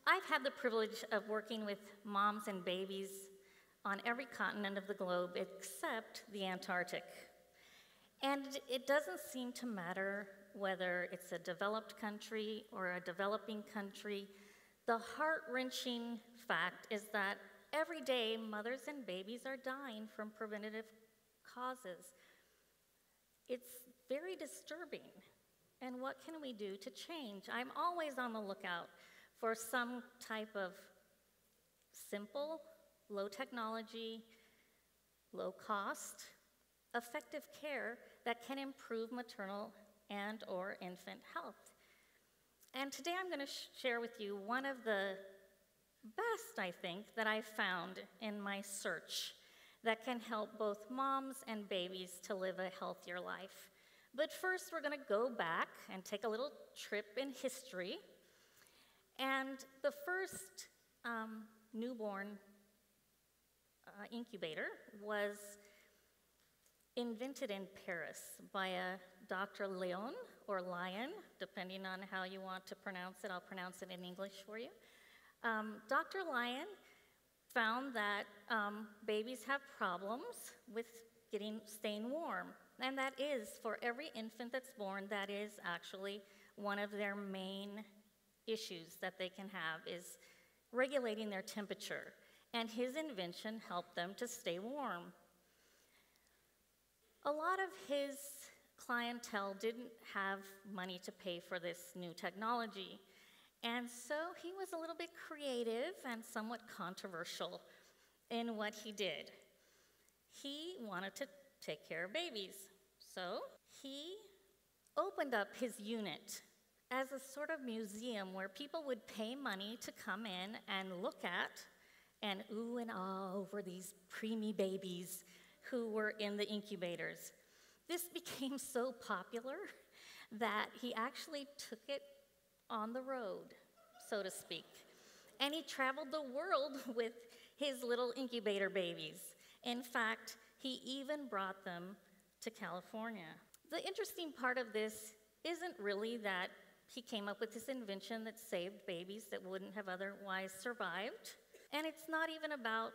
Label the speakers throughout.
Speaker 1: I've had the privilege of working with moms and babies on every continent of the globe except the Antarctic. And it doesn't seem to matter whether it's a developed country or a developing country. The heart-wrenching fact is that every day mothers and babies are dying from preventative causes. It's very disturbing. And what can we do to change? I'm always on the lookout for some type of simple, low technology, low cost, effective care that can improve maternal and or infant health. And today I'm going to share with you one of the best, I think, that I found in my search that can help both moms and babies to live a healthier life. But first, we're going to go back and take a little trip in history. And the first newborn incubator was invented in Paris by a Dr. Lyon, or Lyon, depending on how you want to pronounce it. I'll pronounce it in English for you. Dr. Lyon found that babies have problems with staying warm. And that is, for every infant that's born, that is actually one of their main issues that they can have, is regulating their temperature. And his invention helped them to stay warm. A lot of his clientele didn't have money to pay for this new technology. And so he was a little bit creative and somewhat controversial in what he did. He wanted to take care of babies. So he opened up his unit as a sort of museum where people would pay money to come in and look at and ooh and ah over these preemie babies who were in the incubators. This became so popular that he actually took it on the road, so to speak. And he traveled the world with his little incubator babies. In fact, he even brought them to California. The interesting part of this isn't really that he came up with this invention that saved babies that wouldn't have otherwise survived. And it's not even about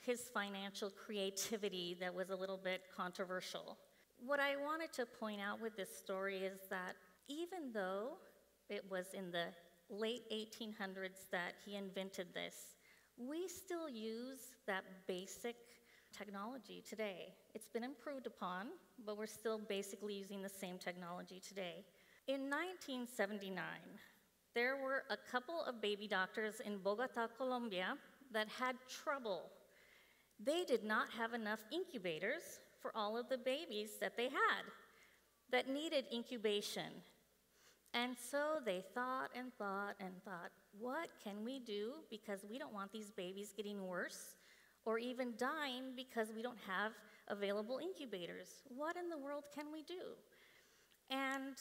Speaker 1: his financial creativity that was a little bit controversial. What I wanted to point out with this story is that even though it was in the late 1800s that he invented this, we still use that basic technology today. It's been improved upon, but we're still basically using the same technology today. In 1979, there were a couple of baby doctors in Bogota, Colombia, that had trouble. They did not have enough incubators for all of the babies that they had that needed incubation. And so they thought and thought and thought, what can we do? Because we don't want these babies getting worse or even dying because we don't have available incubators. What in the world can we do? And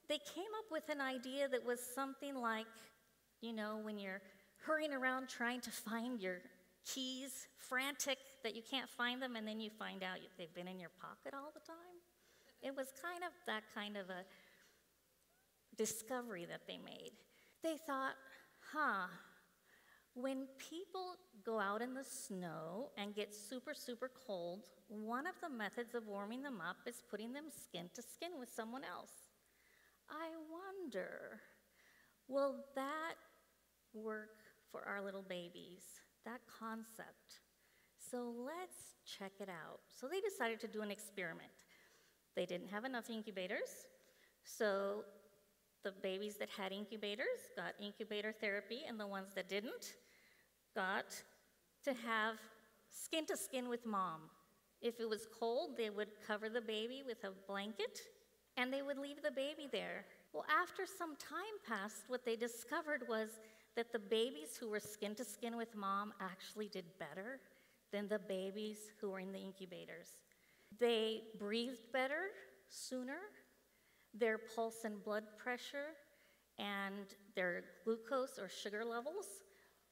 Speaker 1: they came up with an idea that was something like, you know, when you're hurrying around trying to find your keys, frantic that you can't find them, and then you find out they've been in your pocket all the time. It was kind of that kind of a discovery that they made. They thought, when people go out in the snow and get super, super cold, one of the methods of warming them up is putting them skin to skin with someone else. I wonder, will that work for our little babies, that concept? So let's check it out. So they decided to do an experiment. They didn't have enough incubators, so the babies that had incubators got incubator therapy, and the ones that didn't got to have skin to skin with mom. If it was cold, they would cover the baby with a blanket, and they would leave the baby there. Well, after some time passed, what they discovered was that the babies who were skin to skin with mom actually did better than the babies who were in the incubators. They breathed better sooner. Their pulse and blood pressure and their glucose or sugar levels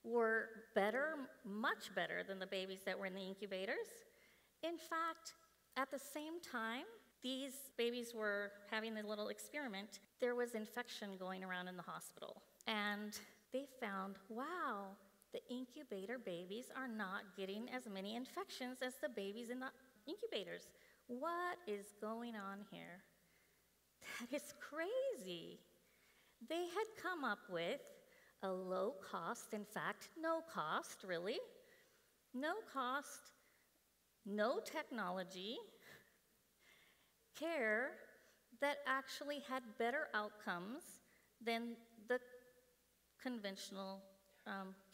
Speaker 1: were better, much better than the babies that were in the incubators. In fact, at the same time these babies were having a little experiment, there was infection going around in the hospital. And they found, wow, the incubator babies are not getting as many infections as the babies in the incubators. What is going on here? That is crazy. They had come up with a low cost, in fact, no cost, really, no cost, no technology, care that actually had better outcomes than the conventional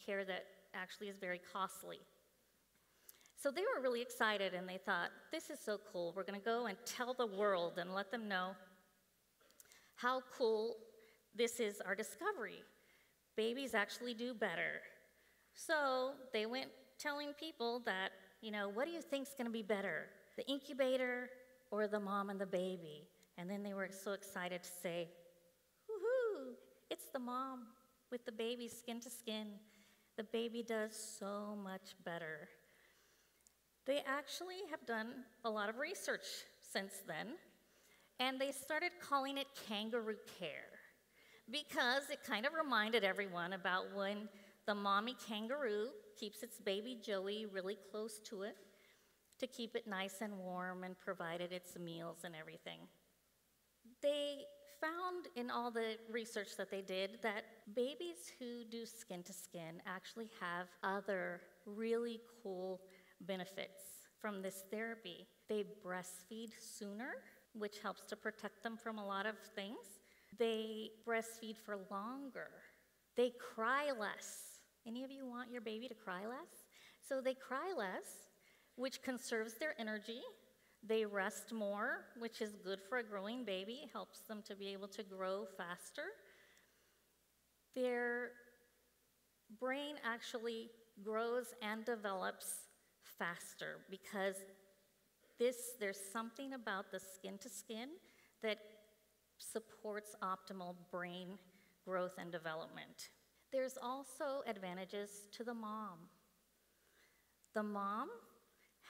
Speaker 1: care that actually is very costly. So they were really excited, and they thought, this is so cool. We're going to go and tell the world and let them know how cool this is, our discovery. Babies actually do better. So they went telling people that, what do you think is going to be better, the incubator or the mom and the baby? And then they were so excited to say, woohoo, it's the mom with the baby skin to skin. The baby does so much better. They actually have done a lot of research since then, and they started calling it kangaroo care because it kind of reminded everyone about when the mommy kangaroo keeps its baby Joey really close to it to keep it nice and warm and provided its meals and everything. They found in all the research that they did that babies who do skin to skin actually have other really cool benefits from this therapy. They breastfeed sooner, which helps to protect them from a lot of things. They breastfeed for longer. They cry less. Any of you want your baby to cry less? So they cry less, which conserves their energy. They rest more, which is good for a growing baby. It helps them to be able to grow faster. Their brain actually grows and develops faster because there's something about the skin to skin that supports optimal brain growth and development. There's also advantages to the mom. The mom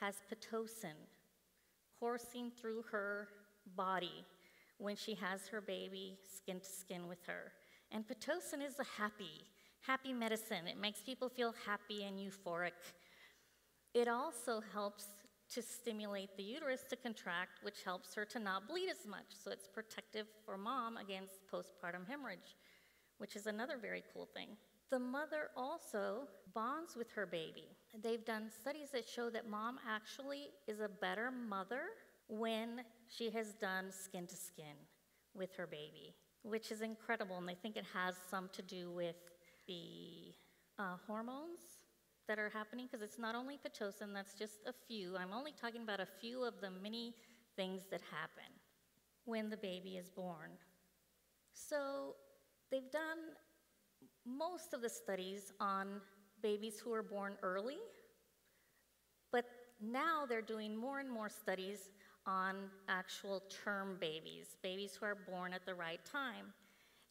Speaker 1: has Pitocin coursing through her body when she has her baby skin to skin with her. And Pitocin is a happy medicine. It makes people feel happy and euphoric. It also helps to stimulate the uterus to contract, which helps her to not bleed as much. So it's protective for mom against postpartum hemorrhage, which is another very cool thing. The mother also bonds with her baby. They've done studies that show that mom actually is a better mother when she has done skin to skin with her baby, which is incredible. And they think it has some to do with the hormones that are happening, because it's not only Pitocin, that's just a few. I'm only talking about a few of the many things that happen when the baby is born. So they've done most of the studies on babies who are born early, but now they're doing more and more studies on actual term babies, babies who are born at the right time.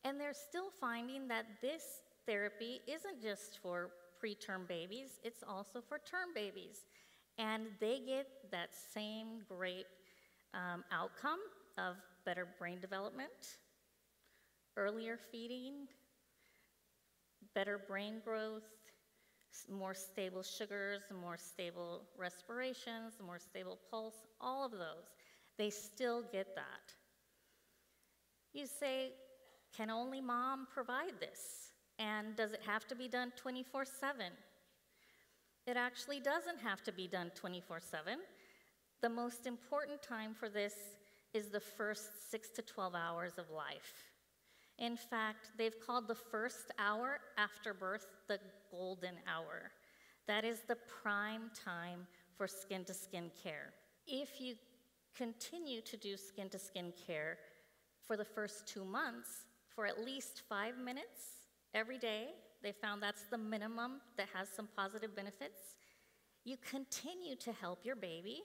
Speaker 1: And they're still finding that this therapy isn't just for preterm babies, it's also for term babies. And they get that same great outcome of better brain development, earlier feeding, better brain growth, more stable sugars, more stable respirations, more stable pulse, all of those. They still get that. You say, can only mom provide this? And does it have to be done 24/7? It actually doesn't have to be done 24/7. The most important time for this is the first 6 to 12 hours of life. In fact, they've called the first hour after birth the golden hour. That is the prime time for skin-to-skin care. If you continue to do skin-to-skin care for the first 2 months, for at least 5 minutes every day, they found that's the minimum that has some positive benefits, you continue to help your baby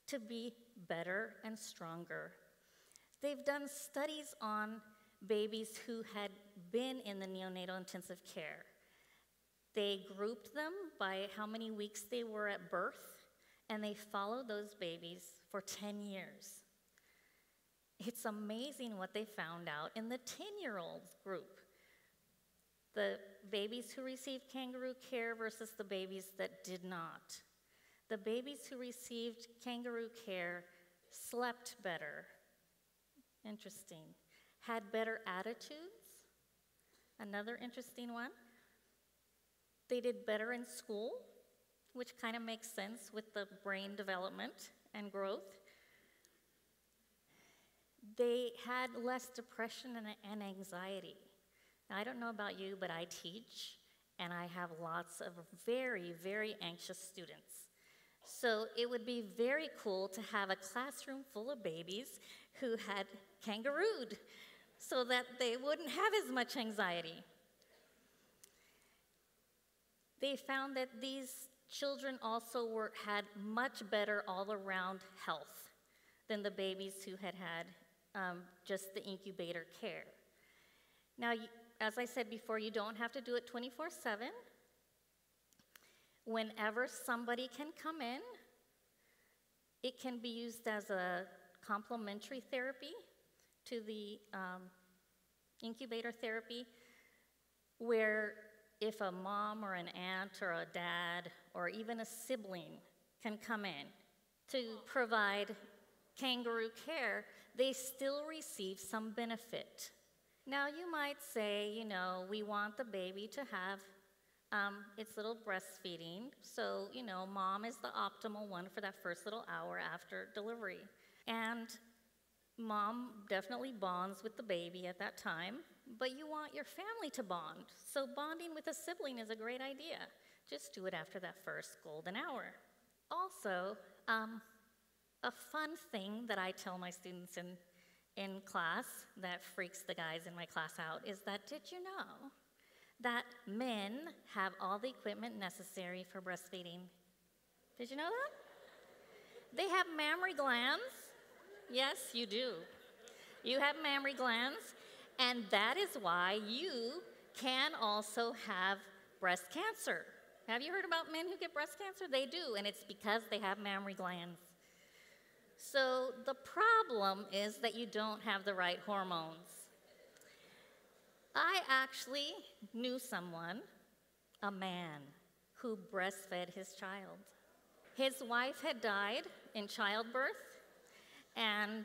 Speaker 1: to be better and stronger. They've done studies on babies who had been in the neonatal intensive care. They grouped them by how many weeks they were at birth, and they followed those babies for 10 years. It's amazing what they found out in the 10-year-olds group. the babies who received kangaroo care versus the babies that did not. The babies who received kangaroo care slept better. Interesting. Had better attitudes. Another interesting one. They did better in school, which kind of makes sense with the brain development and growth. They had less depression and anxiety. Now, I don't know about you, but I teach, and I have lots of very, very anxious students. So it would be very cool to have a classroom full of babies who had kangarooed so that they wouldn't have as much anxiety. They found that these children also had much better all-around health than the babies who had just the incubator care. Now, as I said before, you don't have to do it 24/7. Whenever somebody can come in, it can be used as a complementary therapy to the incubator therapy, where if a mom or an aunt or a dad or even a sibling can come in to provide kangaroo care, they still receive some benefit. Now, you might say, you know, we want the baby to have its little breastfeeding, so, you know, mom is the optimal one for that first little hour after delivery. And mom definitely bonds with the baby at that time, but you want your family to bond. So bonding with a sibling is a great idea. Just do it after that first golden hour. Also, a fun thing that I tell my students in class that freaks the guys in my class out is that, did you know that men have all the equipment necessary for breastfeeding? Did you know that? They have mammary glands. Yes, you do. You have mammary glands, and that is why you can also have breast cancer. Have you heard about men who get breast cancer? They do, and it's because they have mammary glands. So the problem is that you don't have the right hormones. I actually knew someone, a man, who breastfed his child. His wife had died in childbirth, and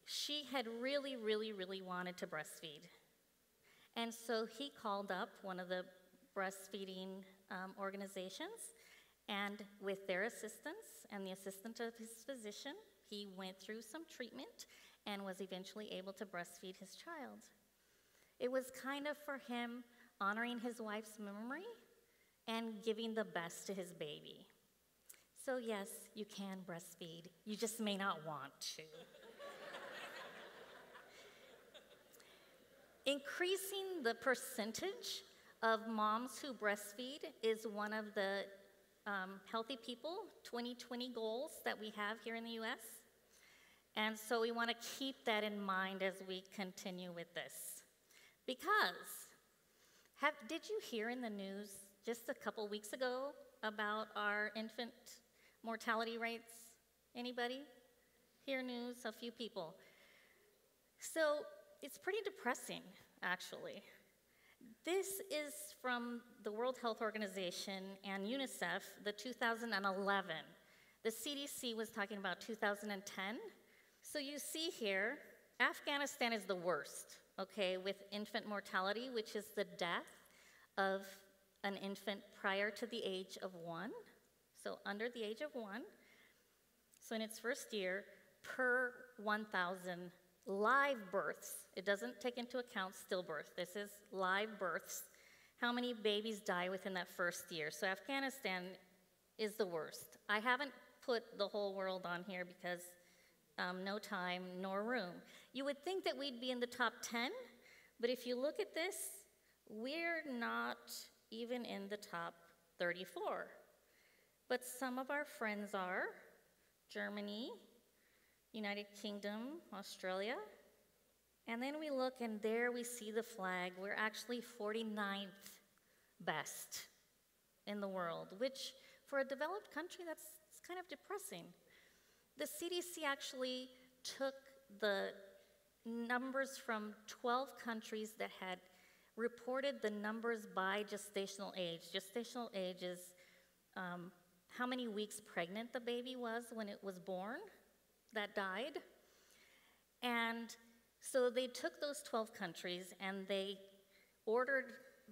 Speaker 1: she had really, really, really wanted to breastfeed. And so he called up one of the breastfeeding organizations, and with their assistance and the assistance of his physician, he went through some treatment and was eventually able to breastfeed his child. It was kind of for him honoring his wife's memory and giving the best to his baby. So yes, you can breastfeed. You just may not want to. Increasing the percentage of moms who breastfeed is one of the Healthy People 2020 goals that we have here in the US. And so we want to keep that in mind as we continue with this. Because, did you hear in the news just a couple weeks ago about our infant mortality rates? Anybody hear news? A few people. So it's pretty depressing, actually. This is from the World Health Organization and UNICEF, the 2011. The CDC was talking about 2010. So you see here, Afghanistan is the worst, okay, with infant mortality, which is the death of an infant prior to the age of 1, so under the age of 1. So in its first year, per 1,000 live births, it doesn't take into account stillbirth, this is live births, how many babies die within that first year. So Afghanistan is the worst. I haven't put the whole world on here because no time nor room. You would think that we'd be in the top 10, but if you look at this, we're not even in the top 34. But some of our friends are Germany, United Kingdom, Australia. And then we look, and there we see the flag. We're actually 49th best in the world, which for a developed country, that's kind of depressing. The CDC actually took the numbers from 12 countries that had reported the numbers by gestational age. Gestational age is how many weeks pregnant the baby was when it was born that died. And so they took those 12 countries and they ordered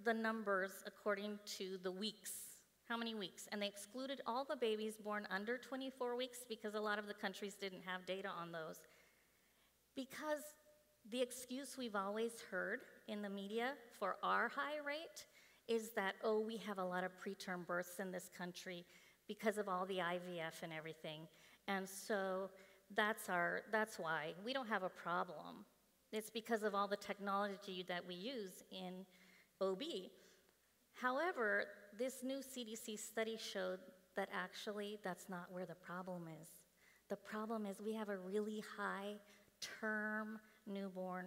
Speaker 1: the numbers according to the weeks, how many weeks, and they excluded all the babies born under 24 weeks because a lot of the countries didn't have data on those. Because the excuse we've always heard in the media for our high rate is that, oh, we have a lot of preterm births in this country because of all the IVF and everything. And so that's why we don't have a problem. It's because of all the technology that we use in OB. However, this new CDC study showed that actually that's not where the problem is. The problem is we have a really high term newborn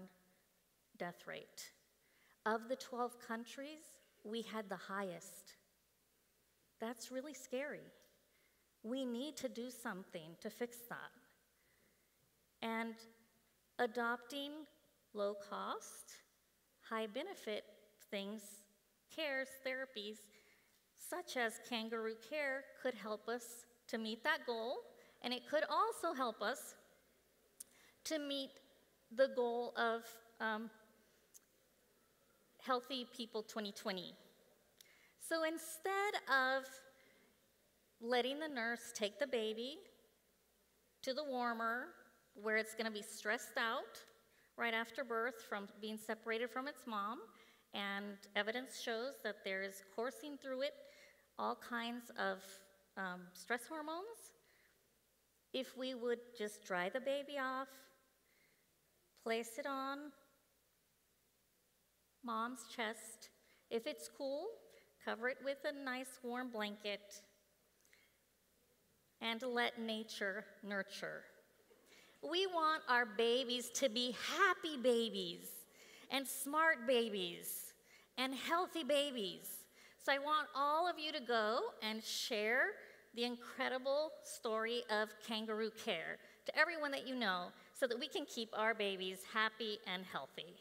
Speaker 1: death rate. Of the 12 countries, we had the highest. That's really scary. We need to do something to fix that. And adopting low cost, high benefit things, cares, therapies, such as kangaroo care, could help us to meet that goal, and it could also help us to meet the goal of Healthy People 2020. So instead of letting the nurse take the baby to the warmer, where it's going to be stressed out right after birth from being separated from its mom, and evidence shows that there is coursing through it all kinds of stress hormones, if we would just dry the baby off, place it on mom's chest. If it's cool, cover it with a nice warm blanket and let nature nurture. We want our babies to be happy babies and smart babies and healthy babies. So I want all of you to go and share the incredible story of kangaroo care to everyone that you know so that we can keep our babies happy and healthy.